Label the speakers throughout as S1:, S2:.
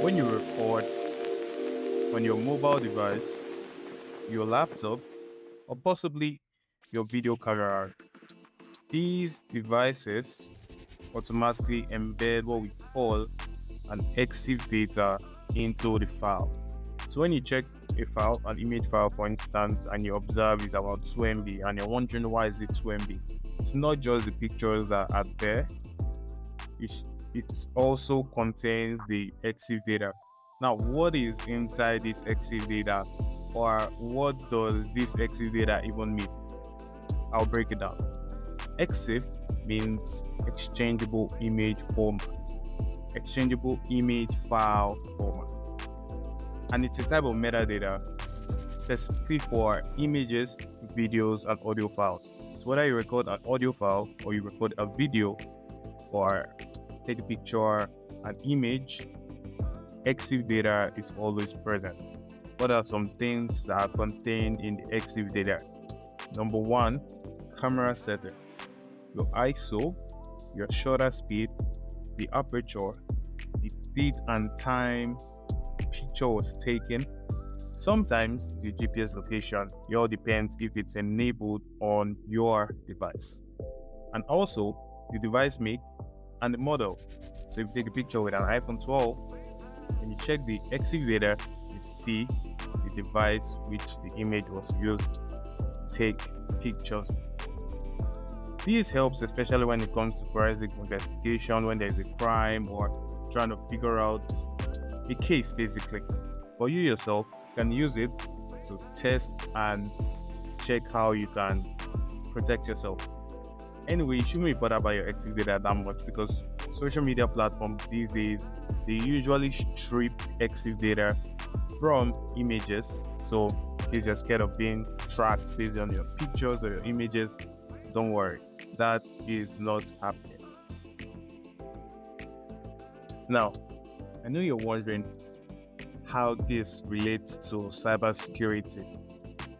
S1: When you record on your mobile device, your laptop, or possibly your video camera, these devices automatically embed what we call an EXIF data into the file. So when you check a file, an image file for instance, and you observe it's about 2 MB and you're wondering why is it 2 MB, it's not just the pictures that are there, it also contains the EXIF data. Now, what is inside this EXIF data, or what does this EXIF data even mean? I'll break it down. EXIF means exchangeable image format, exchangeable image file format, and it's a type of metadata specifically for images, videos, and audio files. So whether you record an audio file or you record a video or take a picture, an image, EXIF data is always present. What are some things that are contained in the EXIF data? Number one, camera settings. Your ISO, your shutter speed, the aperture, the date and time the picture was taken, sometimes the GPS location. It all depends if it's enabled on your device. And also the device make and the model. So if you take a picture with an iPhone 12 and you check the EXIF data, you see the device which the image was used to take pictures. This helps especially when it comes to forensic investigation, when there's a crime or trying to figure out a case basically. But you yourself can use it to test and check how you can protect yourself. Anyway, you shouldn't be bothered about your EXIF data that much because social media platforms these days, they usually strip EXIF data from images. So in case you're scared of being tracked based on your pictures or your images, don't worry, that is not happening. Now, I know you're wondering how this relates to cybersecurity.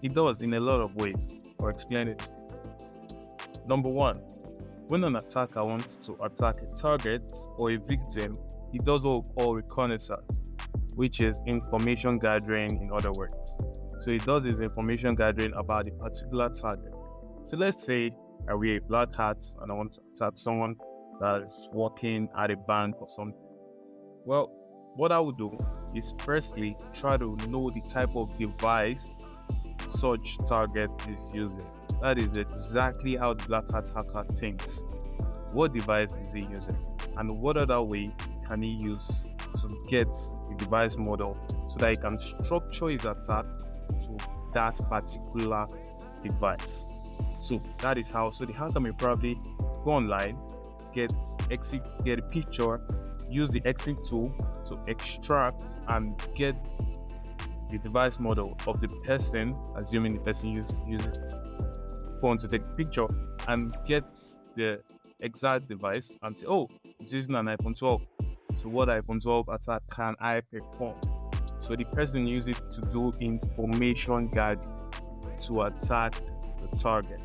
S1: It does in a lot of ways. I'll explain it. Number one, when an attacker wants to attack a target or a victim, he does what we call reconnaissance, which is information gathering in other words. So he does his information gathering about a particular target. So let's say I wear a black hat and I want to attack someone that is working at a bank or something. Well, what I would do is firstly try to know the type of device such target is using. That is exactly how the black hat hacker thinks. What device is he using? And what other way can he use to get the device model so that he can structure his attack to that particular device? So that is how. So the hacker may probably go online, get a picture, use the EXIF tool to extract and get the device model of the person, assuming the person uses phone to take a picture, and get the exact device and say, oh, it's using an iPhone 12. So what iPhone 12 attack can I perform? So the person uses it to do information gathering to attack the target.